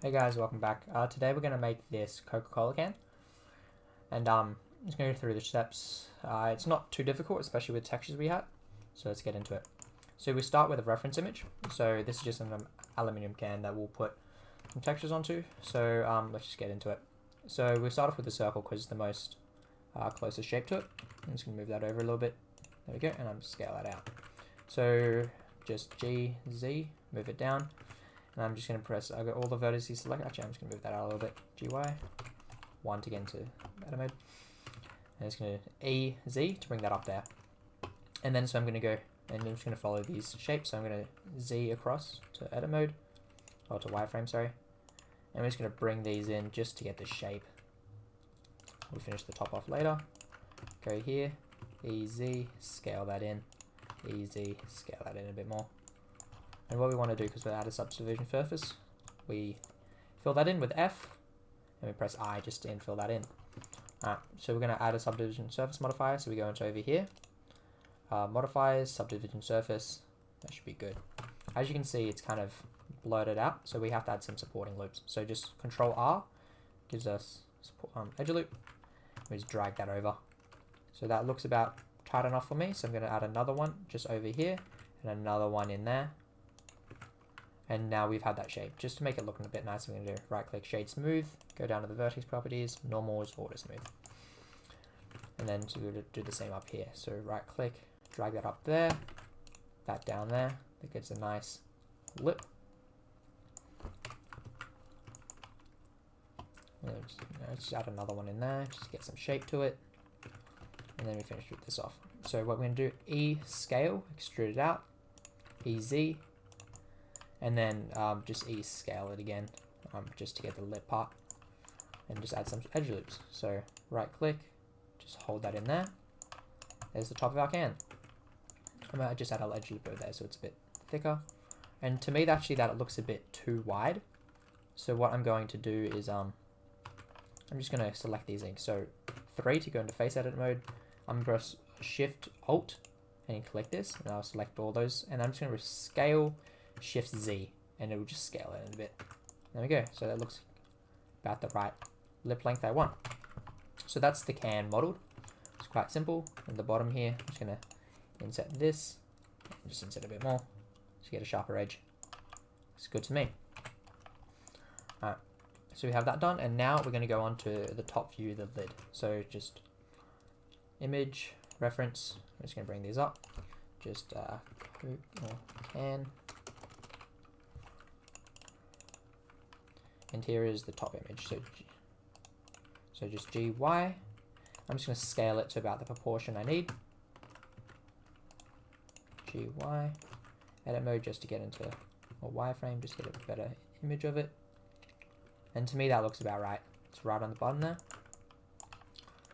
Hey guys, welcome back. Today we're going to make this Coca-Cola can, and I'm just going to go through the steps. It's not too difficult, especially with textures we have, so let's get into it. So we start with a reference image. So this is just an aluminium can that we'll put some textures onto, so let's just get into it. So we start off with a circle because it's the most closest shape to it. I'm just going to move that over a little bit. There we go, and I'm just scale that out. So just G, Z, move it down. And I'm just going to press, I've got all the vertices selected. Actually, I'm just going to move that out a little bit. GY, 1 to get into edit mode. And it's going to E, Z to bring that up there. And then so I'm going to go, and I'm just going to follow these shapes. So I'm going to Z across to edit mode, or to wireframe, sorry. And I'm just going to bring these in just to get the shape. We'll finish the top off later. Go here, EZ, scale that in. EZ, scale that in a bit more. And what we want to do, because we add a subdivision surface, we fill that in with F, and we press I just to fill that in. Alright, so we're going to add a subdivision surface modifier, so we go into over here, modifiers, subdivision surface, that should be good. As you can see, it's kind of blurted out, so we have to add some supporting loops. So just Control R gives us edge loop, we just drag that over. So that looks about tight enough for me, so I'm going to add another one just over here, and another one in there. And now we've had that shape. Just to make it look a bit nicer, we're going to do right click, shade smooth, go down to the vertex properties, normal is auto smooth. And then so we're going to do the same up here. So right click, drag that up there, that down there, that gets a nice lip. And then just add another one in there, just to get some shape to it. And then we finish with this off. So what we're going to do, E scale, extrude it out, EZ, and then just E scale it again, just to get the lip part, and just add some edge loops. So right click, just hold that in there. There's the top of our can. I might just add an edge loop over there so it's a bit thicker. And to me, actually, that looks a bit too wide. So what I'm going to do is I'm just going to select these things. So 3 to go into face edit mode. I'm going to press Shift Alt and click this, and I'll select all those. And I'm just going to scale Shift Z, and it will just scale it in a bit. There we go. So that looks about the right lip length I want. So that's the can modeled. It's quite simple. At the bottom here, I'm just going to insert this, and just insert a bit more to get a sharper edge. It's good to me. Alright, so we have that done, and now we're going to go on to the top view, the lid. So just image, reference. I'm just going to bring these up. Just can. And here is the top image, so just GY. I'm just going to scale it to about the proportion I need. GY. Edit mode just to get into a wireframe, just get a better image of it. And to me that looks about right. It's right on the bottom there.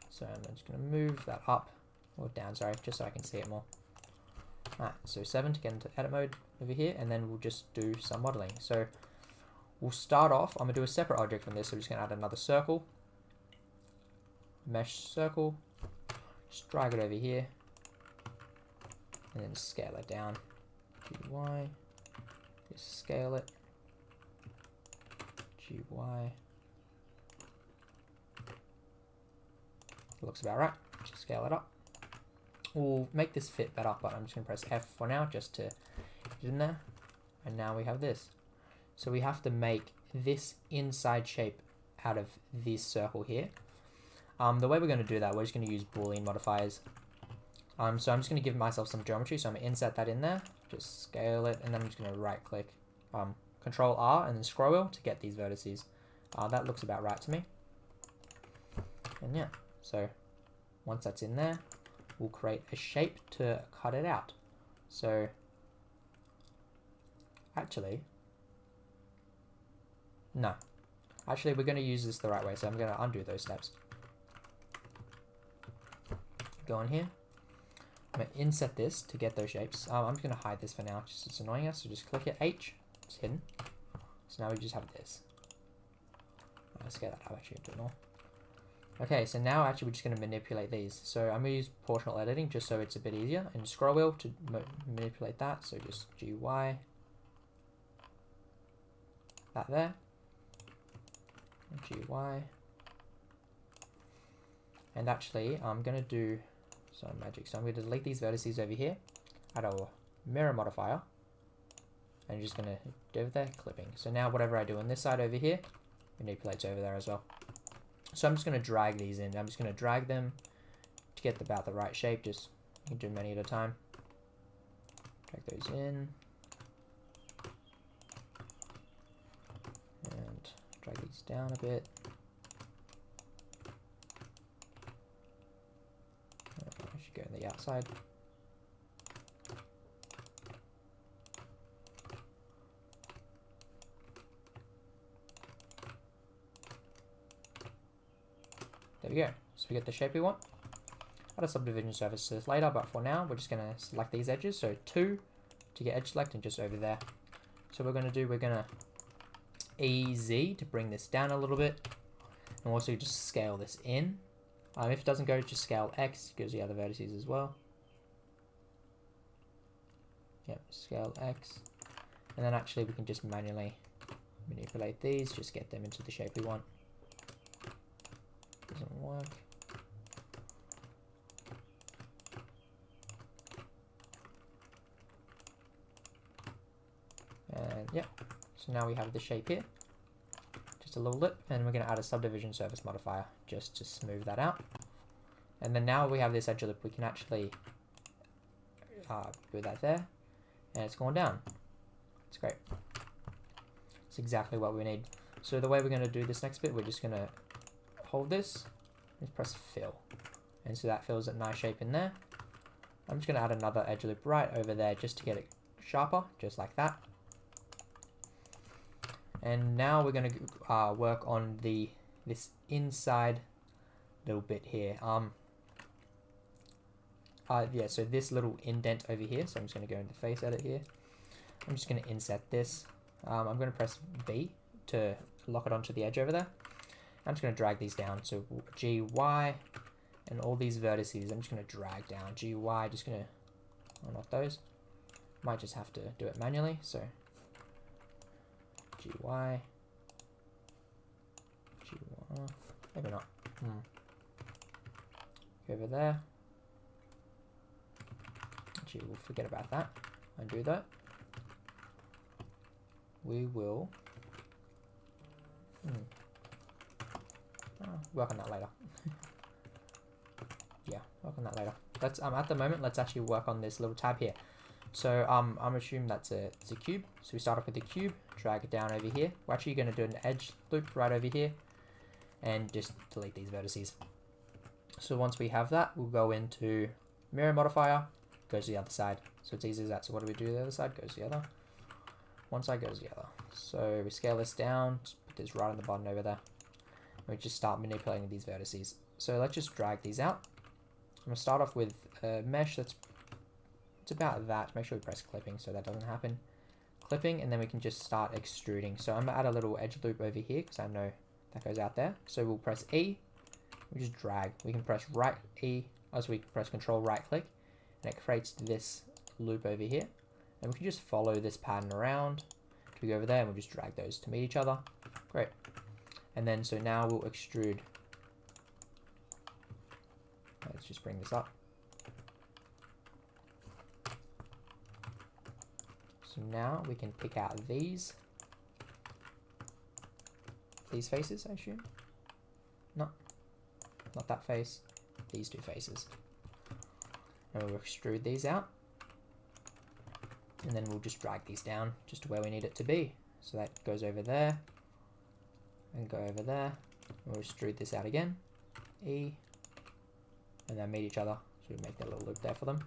So I'm just going to move that up, or down, sorry, just so I can see it more. Alright, so 7 to get into edit mode over here, and then we'll just do some modeling. So we'll start off, I'm going to do a separate object from this, so we're just going to add another circle. Mesh circle. Just drag it over here. And then scale it down. GY. Just scale it. GY. Looks about right. Just scale it up. We'll make this fit better, but I'm just going to press F for now, just to get it in there. And now we have this. So we have to make this inside shape out of this circle here. The way we're going to do that, we're just going to use Boolean Modifiers. So I'm just going to give myself some geometry, so I'm going to insert that in there, just scale it, and then I'm just going to right click, Control R, and then scroll wheel to get these vertices. That looks about right to me. And yeah, so once that's in there, we'll create a shape to cut it out. So actually, no. Actually, we're going to use this the right way, so I'm going to undo those steps. Go on here. I'm going to insert this to get those shapes. I'm just going to hide this for now, just it's annoying us, so just click it, H, it's hidden. So now we just have this. Let's get that up actually a bit more. Okay, so now actually we're just going to manipulate these. So I'm going to use proportional editing just so it's a bit easier, and scroll wheel to manipulate that, so just GY. That there. GY. And actually, I'm going to do some magic. So I'm going to delete these vertices over here, add a mirror modifier, and I'm just going to do over there, clipping. So now whatever I do on this side over here, manipulates over there as well. So I'm just going to drag these in. I'm just going to drag them to get about the right shape. Just, you can do many at a time. Drag those in. And drag these down a bit. I should go on the outside. There we go. So we get the shape we want. Add a subdivision surface to this later, but for now we're just going to select these edges. So 2 to get edge select and just over there. So we're going to do, we're going to EZ to bring this down a little bit, and also just scale this in. If it doesn't go, just scale X, goes the other vertices as well. Yep, scale X. And then actually we can just manually manipulate these, just get them into the shape we want. Doesn't work. And yeah, so now we have the shape here. Just a little lip, and we're going to add a subdivision surface modifier just to smooth that out. And then now we have this edge lip, we can actually do that there, and it's gone down. It's great. It's exactly what we need. So the way we're going to do this next bit, we're just going to hold this and press fill, and so that fills a nice shape in there. I'm just going to add another edge loop right over there just to get it sharper, just like that. And now we're going to work on this inside little bit here. Yeah, so this little indent over here. So I'm just going to go into face edit here. I'm just going to inset this. I'm going to press B to lock it onto the edge over there. I'm just going to drag these down. So GY and all these vertices, I'm just going to drag down. GY, just going to, oh, not those. Might just have to do it manually. So GY, maybe not. Go over there. Actually, we'll forget about that. Undo that. We will work on that later. Yeah, work on that later. Let's at the moment, let's actually work on this little tab here. So I'm assuming it's a cube. So we start off with the cube, drag it down over here. We're actually going to do an edge loop right over here, and just delete these vertices. So once we have that, we'll go into mirror modifier, goes to the other side. So it's easy as that. So what do we do to the other side? Goes to the other. One side goes to the other. So we scale this down, just put this right on the bottom over there. We just start manipulating these vertices. So let's just drag these out. I'm going to start off with a mesh that's about that. Make sure we press clipping so that doesn't happen. Clipping, and then we can just start extruding. So I'm going to add a little edge loop over here because I know that goes out there. So we'll press E. We just drag. We can press right E, as we press control right click, and it creates this loop over here. And we can just follow this pattern around. We go over there and we'll just drag those to meet each other. Great. And then so now we'll extrude. Let's just bring this up. So now we can pick out these faces, I assume. No, not that face. These two faces. And we'll extrude these out. And then we'll just drag these down just to where we need it to be. So that goes over there. And go over there. We'll extrude this out again. E. And then meet each other. So we make that little loop there for them.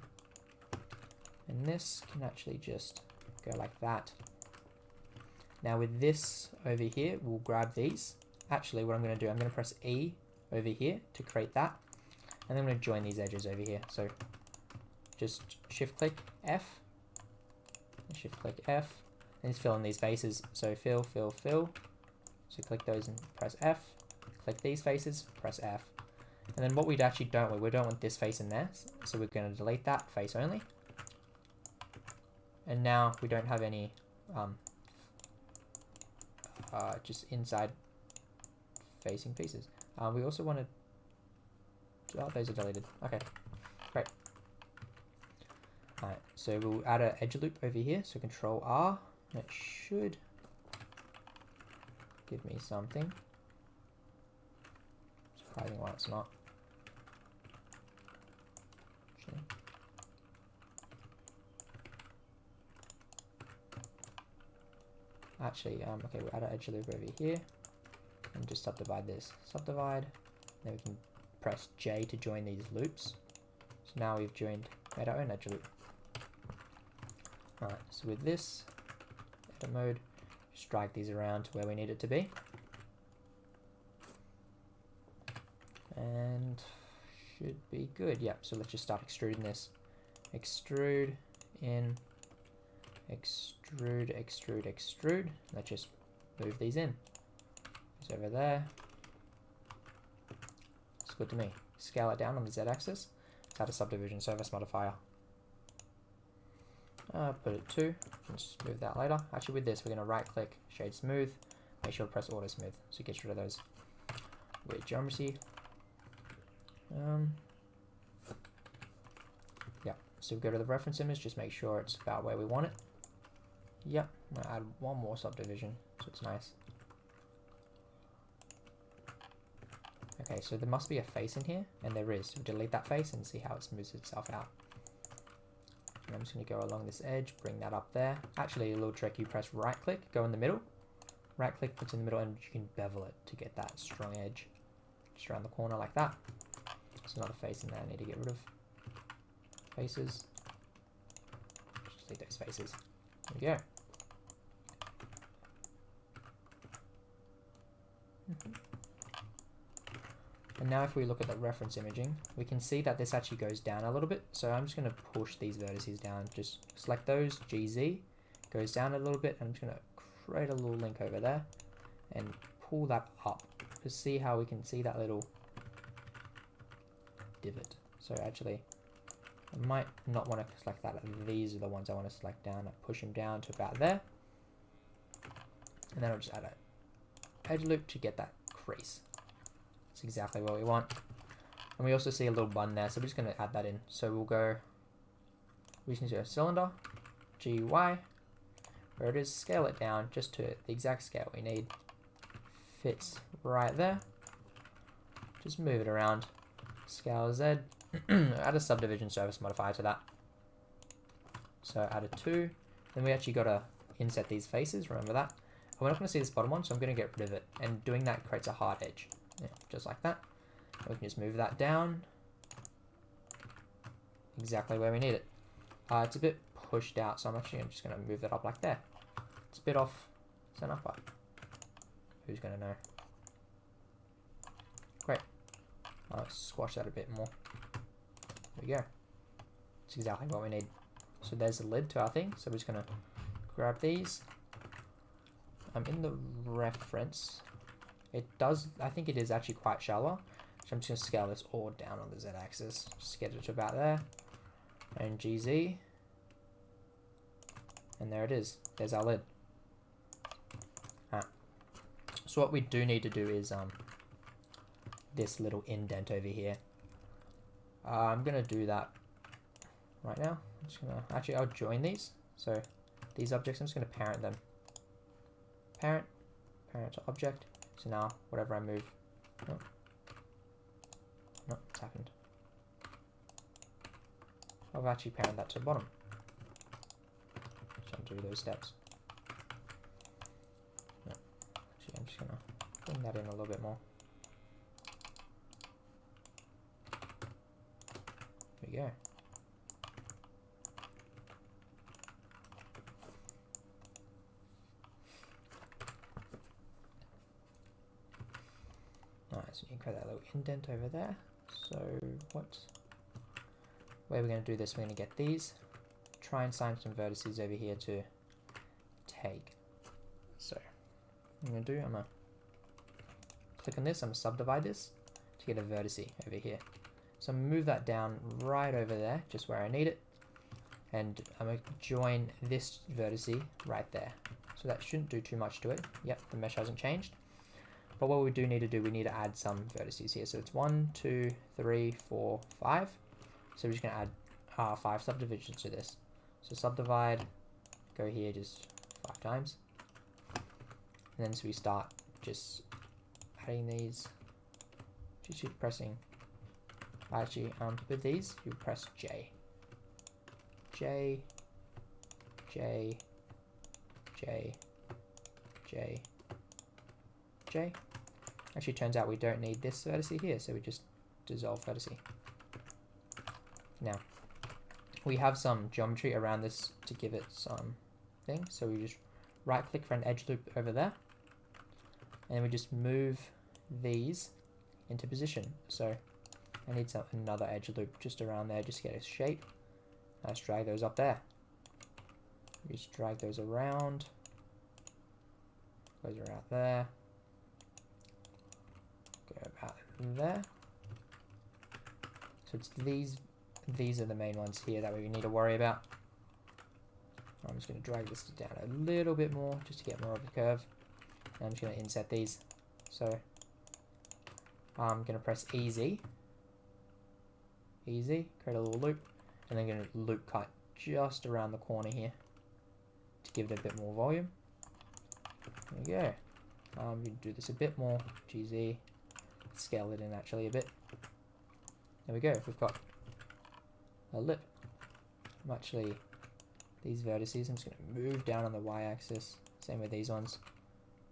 And this can actually just go like that. Now with this over here, we'll grab these. Actually, what I'm going to do, I'm going to press E over here to create that. And then I'm going to join these edges over here. So just shift click F. Shift click F. And just fill in these faces. So fill, fill, fill. So click those and press F. Click these faces, press F. And then what we actually don't want, we don't want this face in there. So we're going to delete that face only. And now we don't have any just inside facing pieces. We also want to... Oh, those are deleted. Okay, great. Alright, so we'll add an edge loop over here. So Control R, and it should give me something. Surprising why it's not. Actually, okay, we'll add an edge loop over here and just subdivide this. Subdivide, then we can press J to join these loops. So now we've made our own edge loop. Alright, so with this, edit mode, just drag these around to where we need it to be. And should be good. Yep, so let's just start extruding this. Extrude in, extrude, extrude, extrude. Let's just move these in. It's over there. It's good to me. Scale it down on the z-axis. Let's add a subdivision surface modifier. Put it 2. Just move that later. Actually, with this, we're going to right click, shade smooth. Make sure to press auto smooth so it gets rid of those weird geometry. Yeah, so we go to the reference image, just make sure it's about where we want it. Yep, I'm going to add one more subdivision so it's nice. Okay, so there must be a face in here, and there is. So delete that face and see how it smooths itself out. And I'm just going to go along this edge, bring that up there. Actually, a little trick, you press right click, go in the middle. Right click puts in the middle and you can bevel it to get that strong edge. Just around the corner like that. There's another face in there I need to get rid of. Faces. Just delete those faces. There we go. And now if we look at the reference imaging, we can see that this actually goes down a little bit. So I'm just going to push these vertices down. Just select those, GZ, goes down a little bit. And I'm just going to create a little link over there and pull that up to see how we can see that little divot. So actually, I might not want to select that. These are the ones I want to select down. I push them down to about there. And then I'll just add an edge loop to get that crease. That's exactly what we want. And we also see a little button there, so we're just going to add that in. So we can do a cylinder, GY, where it is, scale it down just to the exact scale we need. Fits right there. Just move it around. Scale Z. Add a subdivision surface modifier to that. So add a 2. Then we actually got to inset these faces, remember that. And we're not going to see this bottom one, so I'm going to get rid of it. And doing that creates a hard edge. Yeah, just like that. And we can just move that down. Exactly where we need it. It's a bit pushed out, so I'm just going to move that up like there. It's a bit off center, but who's going to know? Great. I'll squash that a bit more. There we go. It's exactly what we need. So there's the lid to our thing. So we're just going to grab these. In the reference, it does, I think it is actually quite shallow. So I'm just going to scale this all down on the z-axis. Just get it to about there. And GZ. And there it is. There's our lid. So what we do need to do is this little indent over here. I'm going to do that right now. I'm just going to, actually I'll join these. So these objects, I'm just going to parent them. Parent to object. So now whatever I move, no, it's happened. I've actually parented that to the bottom. So undo those steps. No. Actually, I'm just gonna bring that in a little bit more. There we go. Alright, so you can create that little indent over there. So where we're going to do this, we're going to get these, try and assign some vertices over here to take. So what I'm going to do, I'm going to click on this, I'm going to subdivide this to get a vertex over here. So I'm going to move that down right over there, just where I need it. And I'm going to join this vertex right there. So that shouldn't do too much to it. Yep, the mesh hasn't changed. But what we do need to do, we need to add some vertices here. So it's 1, 2, 3, 4, 5. So we're just going to add 5 subdivisions to this. So subdivide, go here just 5 times. And then so we start just adding these. Just keep pressing. Actually, with these, you press J. J, J, J, J, J. Actually, turns out we don't need this vertice here, so we just dissolve vertice. Now, we have some geometry around this to give it some thing, so we just right-click for an edge loop over there, and we just move these into position. So I need another edge loop just around there, just to get a shape. Let's drag those up there. Just drag those around. Those are out there. Go about there. So it's these are the main ones here that we need to worry about. I'm just going to drag this down a little bit more just to get more of a curve. And I'm just going to inset these. So I'm going to press easy, create a little loop, and then going to loop cut just around the corner here to give it a bit more volume. There we go. You can do this a bit more. GZ, scale it in actually a bit. There we go. We've got a lip. These vertices, I'm just going to move down on the y-axis. Same with these ones.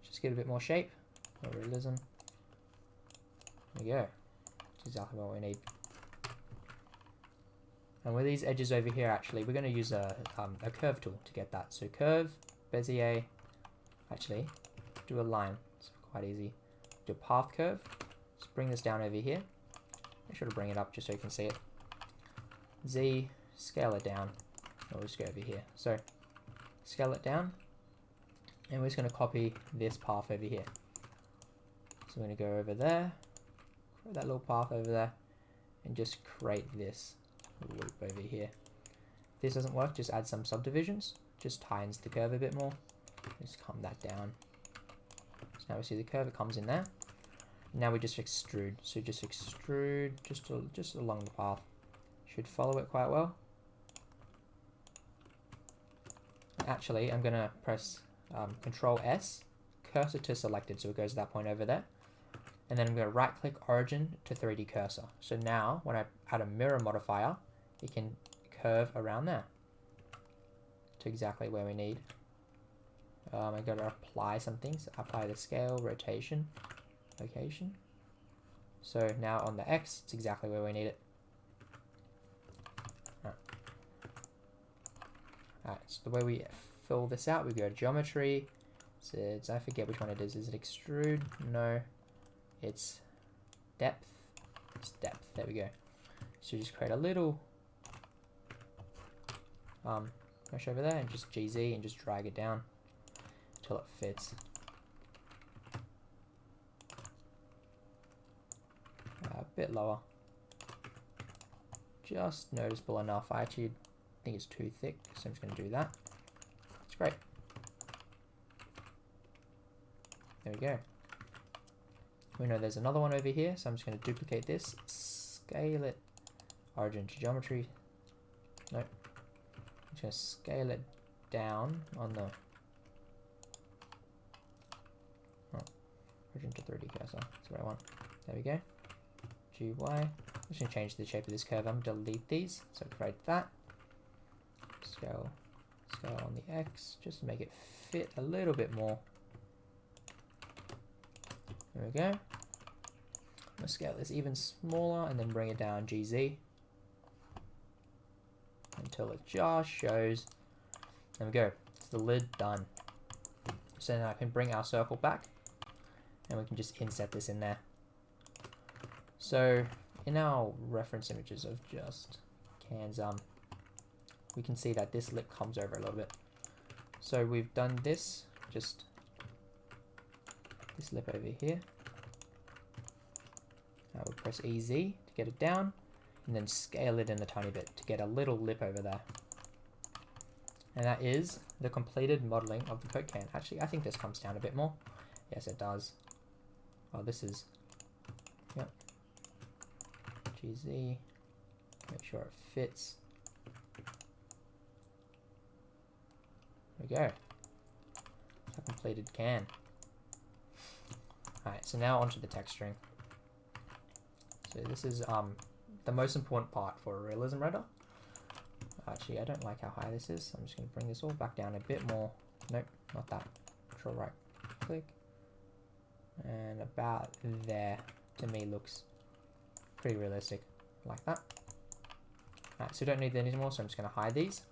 Just get a bit more shape, more realism. There we go. That's exactly what we need. And with these edges over here, actually, we're going to use a curve tool to get that. So curve, Bezier, actually, do a line. It's quite easy. Do a path curve. Just bring this down over here. Make sure to bring it up just so you can see it. Z, scale it down. We'll just go over here. So scale it down, and we're just going to copy this path over here. So we're going to go over there, create that little path over there, and just create this loop over here. If this doesn't work, just add some subdivisions. Just tightens the curve a bit more. Just calm that down. So now we see the curve, it comes in there. Now we just extrude. So just extrude just along the path. Should follow it quite well. Actually, I'm going to press Control S, cursor to selected, so it goes to that point over there. And then I'm going to right click origin to 3D cursor. So now when I add a mirror modifier, it can curve around there to exactly where we need. I got to apply some things. Apply the scale, rotation, location. So now on the X, it's exactly where we need it. Alright, so the way we fill this out, we go to geometry. So it's, I forget which one it is. Is it extrude? No. It's depth. It's depth. There we go. So just create a little mesh over there and just GZ and just drag it down until it fits. A bit lower. Just noticeable enough. I actually think it's too thick, so I'm just going to do that. It's great. There we go. We know there's another one over here, so I'm just going to duplicate this, scale it, origin to geometry. Nope. I'm just going to scale it down on the origin to 3D cursor. That's what I want. There we go. GY. I'm just going to change the shape of this curve. I'm going to delete these, so create that. Scale on the X, just to make it fit a little bit more. There we go. I'm going to scale this even smaller and then bring it down GZ until it just shows. There we go. It's the lid done. So now I can bring our circle back and we can just inset this in there. So in our reference images of just cans, we can see that this lip comes over a little bit. So we've done this, just this lip over here. Now we'll press EZ to get it down, and then scale it in a tiny bit to get a little lip over there. And that is the completed modeling of the Coke can. Actually, I think this comes down a bit more. Yes, it does. Oh, this is, yep, GZ, make sure it fits. There we go. A completed can. Alright, so now onto the texturing. So this is the most important part for a realism render. Actually, I don't like how high this is. So I'm just going to bring this all back down a bit more. Nope, not that. Control right click. And about there, to me, looks pretty realistic. Like that. Alright, so we don't need that anymore, so I'm just going to hide these.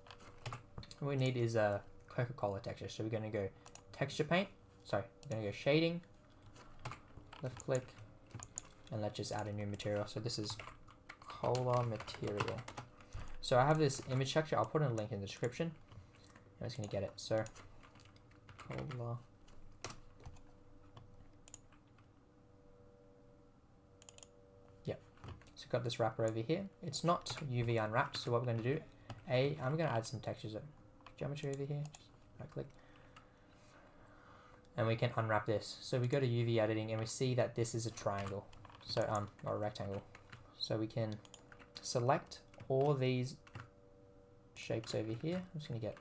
What we need is a Coca-Cola texture. So we're going to go texture paint. Sorry, we're going to go shading. Left click. And let's just add a new material. So this is cola material. So I have this image texture. I'll put in a link in the description. I'm just going to get it. So cola. Yep. So got this wrapper over here. It's not UV unwrapped. So what we're going to do, I'm going to add some textures of geometry over here. Just right click. And we can unwrap this. So we go to UV editing and we see that this is a triangle. So or a rectangle. So we can select all these shapes over here. I'm just going to get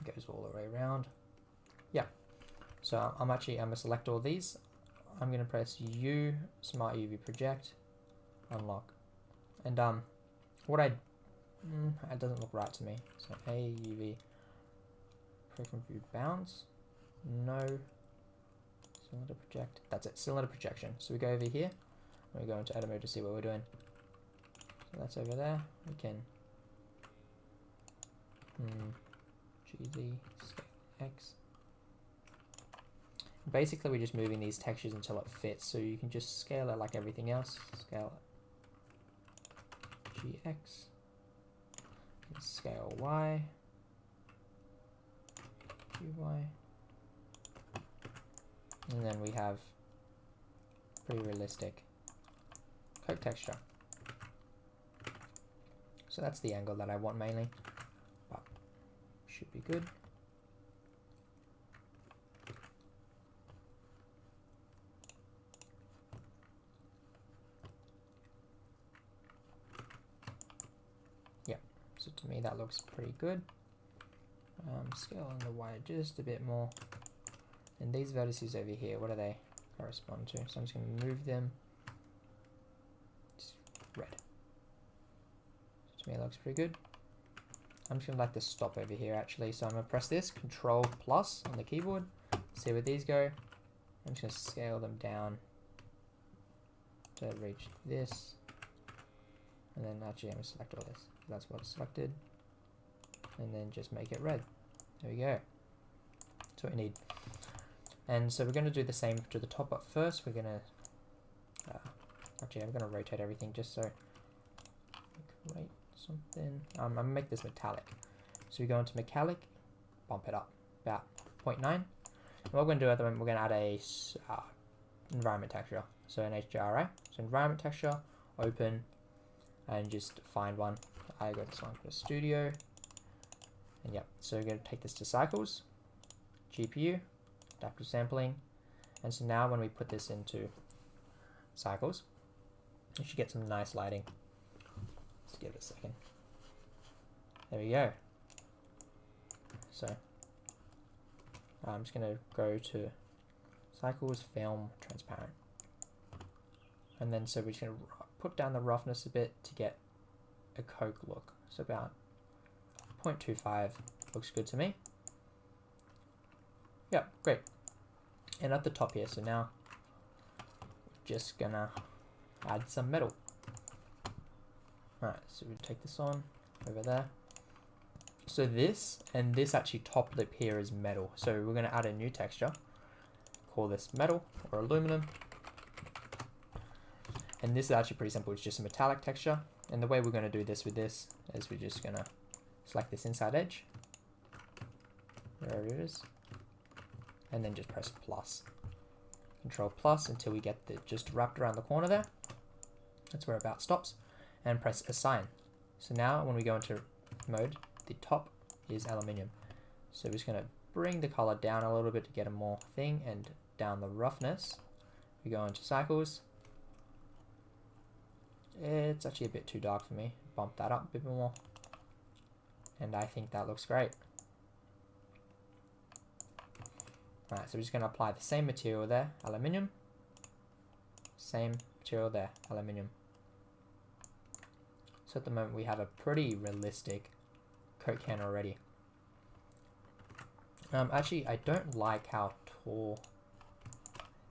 it goes all the way around. Yeah. So I'm going to select all these. I'm going to press U, Smart UV Project, unlock. And what it doesn't look right to me. So A UV Program View Bounds. No. Cylinder project. That's it. Cylinder projection. So we go over here and we go into edit mode to see what we're doing. So that's over there. We can GZ scale X. Basically, we're just moving these textures until it fits. So you can just scale it like everything else. Scale GX. Scale Y. GY. And then we have pretty realistic Coke texture. So that's the angle that I want mainly, but should be good. Yeah, so to me that looks pretty good. Scale on the Y just a bit more. And these vertices over here, what do they correspond to? So I'm just going to move them. Just red. So to me it looks pretty good. I'm just going to let this stop over here actually. So I'm going to press this, Control plus on the keyboard. See where these go. I'm just going to scale them down to reach this. And then actually I'm going to select all this. That's what's selected. And then just make it red. There we go. That's what we need. And so we're going to do the same to the top, but first we're going to, actually I'm going to rotate everything just so, create something, I'm going to make this metallic. So we go into metallic, bump it up about 0.9. And what we're going to do at the moment, we're going to add a environment texture. So an HDRI, so environment texture, open, and just find one. I got this one for Studio. And yep, so we're going to take this to cycles, GPU, adaptive sampling, and so now when we put this into cycles, you should get some nice lighting. Let's give it a second. There we go. So I'm just going to go to cycles, film, transparent, and then so we're just going to put down the roughness a bit to get a Coke look. So about 0.25 looks good to me. Yeah, great. And at the top here, so now we're just gonna add some metal. Alright, so we take this on over there. So this and this actually top lip here is metal. So we're gonna add a new texture. Call this metal or aluminum. And this is actually pretty simple. It's just a metallic texture. And the way we're gonna do this with this is we're just gonna select this inside edge. There it is. And then just press plus. Control plus until we get the just wrapped around the corner there. That's where about stops. And press assign. So now when we go into mode, the top is aluminium. So we're just going to bring the color down a little bit to get a more thing, and down the roughness. We go into cycles. It's actually a bit too dark for me. Bump that up a bit more. And I think that looks great. Alright, so we're just going to apply the same material there, aluminium. Same material there, aluminium. So at the moment we have a pretty realistic Coke can already. Actually, I don't like how tall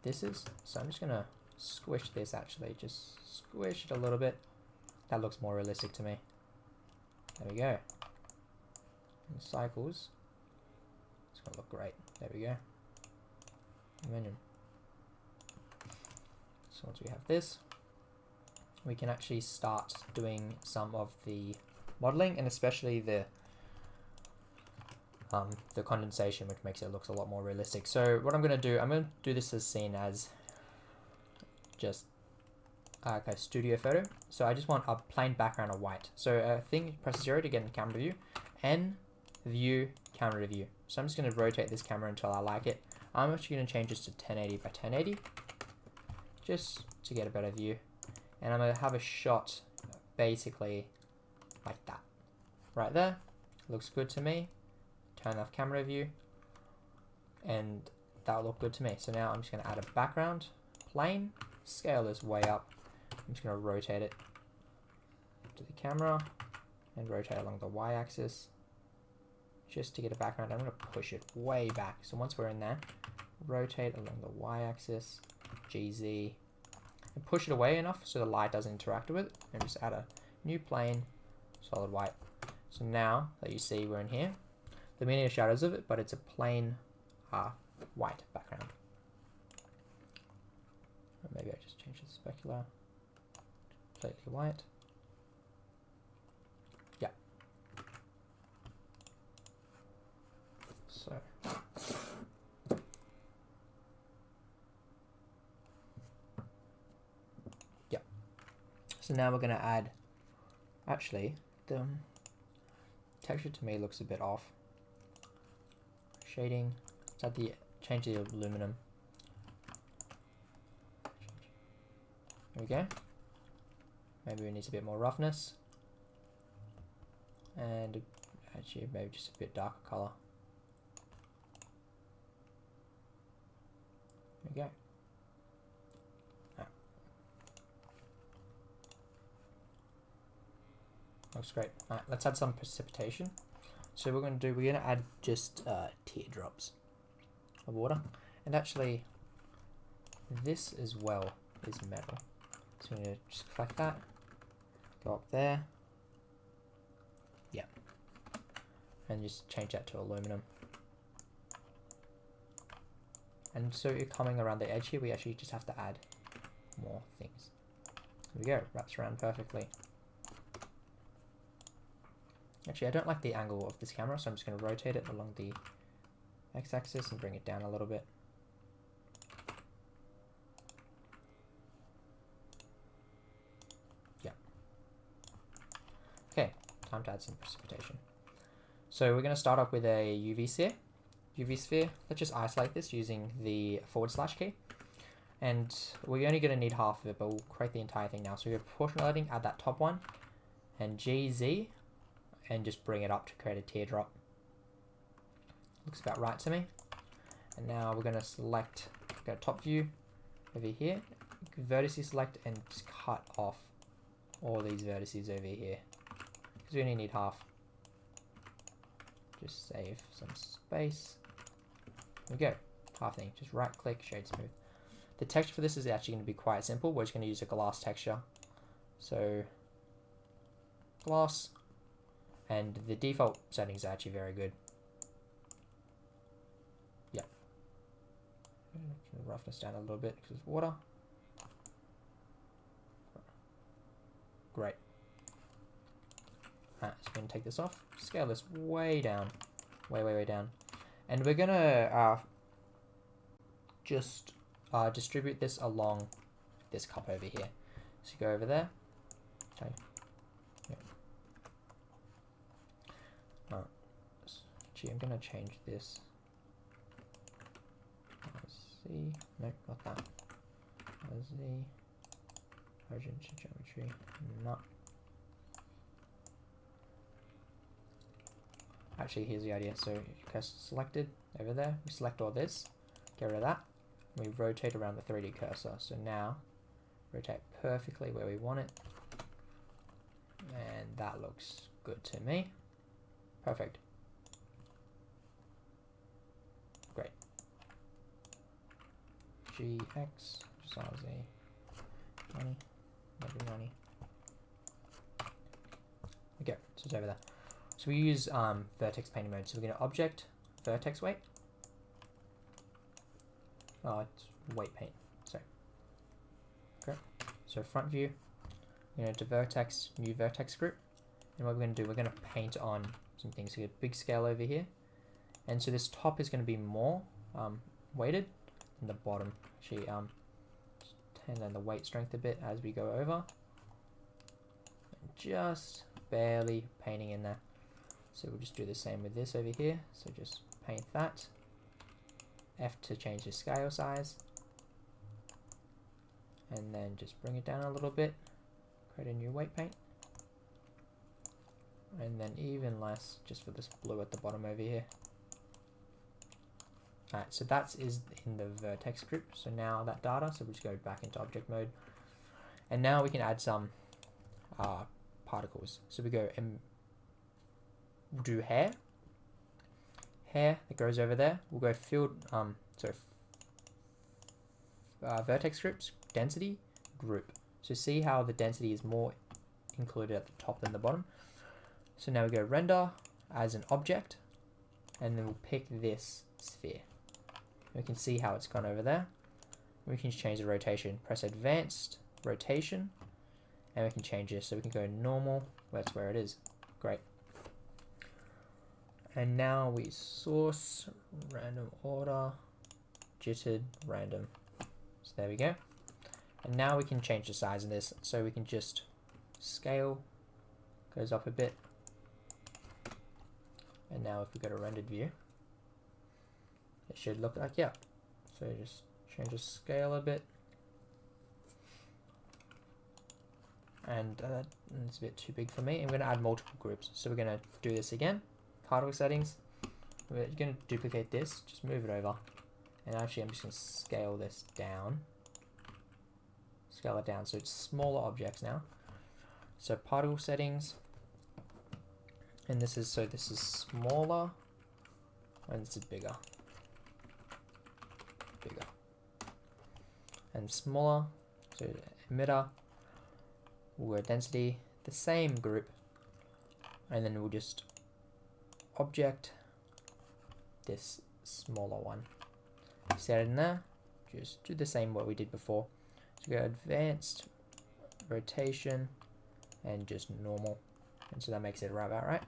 this is, so I'm just going to squish this actually. Just squish it a little bit. That looks more realistic to me. There we go. And cycles. It's going to look great. There we go. Aluminium. So once we have this, we can actually start doing some of the modeling, and especially the condensation, which makes it look a lot more realistic. So what I'm going to do, I'm going to do this as seen as just like a studio photo. So I just want a plain background of white. So press 0 to get in camera view, N view camera view. So I'm just going to rotate this camera until I like it. I'm actually going to change this to 1080 by 1080 just to get a better view. And I'm going to have a shot basically like that. Right there. Looks good to me. Turn off camera view. And that'll look good to me. So now I'm just going to add a background. Plane. Scale this way up. I'm just going to rotate it to the camera. And rotate along the y-axis. Just to get a background. I'm going to push it way back. So once we're in there, rotate along the y-axis. GZ. And push it away enough so the light doesn't interact with it, and just add a new plane, solid white. So now that you see we're in here, there are many shadows of it, but it's a plain white background. Or maybe I just change the specular, completely white. Yeah. So. So now we're going to add, actually, the texture to me looks a bit off. Shading, let's add change the aluminum. There we go. Maybe we need a bit more roughness. And actually maybe just a bit darker color. There we go. Looks great. Alright, let's add some precipitation. So we're going to add just teardrops of water. And actually, this as well is metal. So we're going to just collect that, go up there, yeah, and just change that to aluminum. And so you're coming around the edge here, we actually just have to add more things. There we go, wraps around perfectly. Actually, I don't like the angle of this camera, so I'm just going to rotate it along the x-axis and bring it down a little bit. Yeah. Okay, time to add some precipitation. So we're going to start off with a UV sphere. UV sphere, let's just isolate this using the / key. And we're only going to need half of it, but we'll create the entire thing now. So we have proportional lighting, add that top one, and GZ. And just bring it up to create a teardrop. Looks about right to me. And now we're going to select, go top view over here, vertices select, and just cut off all these vertices over here. Because we only need half. Just save some space. There we go. Half thing. Just right click, shade smooth. The texture for this is actually going to be quite simple. We're just going to use a glass texture. So, glass. And the default settings are actually very good. Yeah. Roughness down a little bit because it's water. Great. Alright, so we're going to take this off. Scale this way down. Way down. And we're going to just distribute this along this cup over here. So you go over there. Okay. Actually, I'm going to change this Z, no, not that. Z, origin to geometry, no. Actually, here's the idea. So cursor selected over there. We select all this, get rid of that. We rotate around the 3D cursor. So now rotate perfectly where we want it. And that looks good to me. Perfect. Great. GX, size A, 20, maybe 90. Okay, so it's over there. So we use vertex painting mode. So we're going to object vertex weight. Oh, it's weight paint. So, okay. So front view, we're going to vertex, new vertex group. And what we're going to do, we're going to paint on some things. So we get big scale over here. And so this top is going to be more weighted than the bottom. Actually, turn down the weight strength a bit as we go over. And just barely painting in there. So we'll just do the same with this over here. So just paint that. F to change the scale size. And then just bring it down a little bit. Create a new weight paint. And then even less just for this blue at the bottom over here. Alright, so that is in the vertex group. So now that data, so we'll just go back into object mode. And now we can add some particles. So we go and we'll do hair that goes over there. We'll go field, vertex groups, density, group. So see how the density is more included at the top than the bottom. So now we go render as an object, and then we'll pick this sphere. We can see how it's gone over there. We can change the rotation. Press advanced rotation, and we can change this. So we can go normal, that's where it is. Great. And now we source, random order, jittered, random. So there we go. And now we can change the size of this. So we can just scale, goes up a bit. And now if we go to rendered view, it should look like, yeah. So just change the scale a bit. And it's a bit too big for me. I'm going to add multiple groups. So we're going to do this again. Particle settings. We're going to duplicate this. Just move it over. And actually I'm just going to scale this down. Scale it down so it's smaller objects now. So particle settings. And this is smaller. And this is bigger. Bigger. And smaller. So emitter. We'll go density, the same group, and then we'll just object this smaller one. Set it in there, just do the same what we did before. So go advanced, rotation, and just normal. And so that makes it right about right.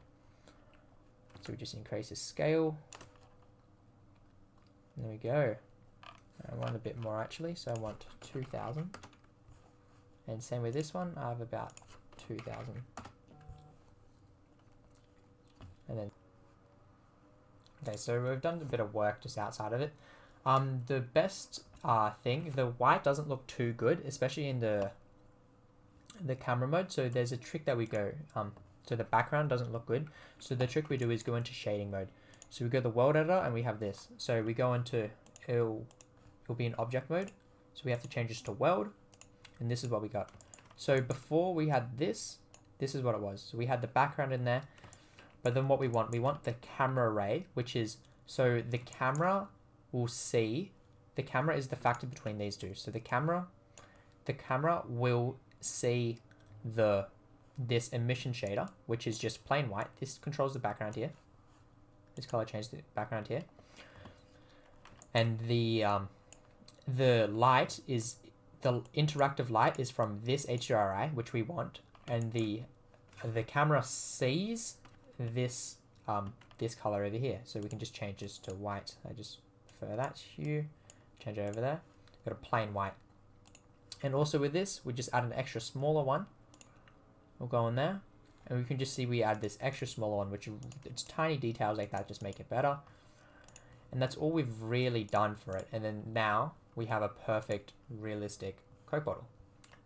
So we just increase the scale. And there we go. I want a bit more actually, so I want 2000. And same with this one, I have about 2000. And then, okay, so we've done a bit of work just outside of it. The best thing, the white doesn't look too good, especially in the camera mode. So there's a trick that we go, so the background doesn't look good. So the trick we do is go into shading mode. So we go to the world editor and we have this. So we go into, it'll be in object mode. So we have to change this to world. And this is what we got. So before we had this is what it was. So we had the background in there. But then what we want the camera ray, which is, so the camera will see, the camera is the factor between these two. So the camera will see this emission shader, which is just plain white. This controls the background here. This color changes the background here. And the light is, the interactive light is from this HDRI, which we want, and the camera sees this this color over here. So we can just change this to white. I just prefer that hue. Change it over there. Got a plain white. And also with this, we just add an extra smaller one. We'll go in there, and we can just see we add this extra smaller one, which it's tiny details like that just make it better. And that's all we've really done for it. And then now we have a perfect, realistic Coke bottle.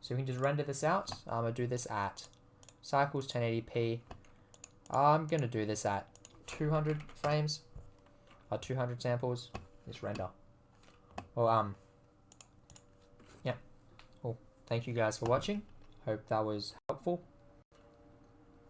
So we can just render this out. I'm going to do this at cycles 1080p. I'm going to do this at 200 frames, 200 samples. Just render. Well, yeah. Well, thank you guys for watching. Hope that was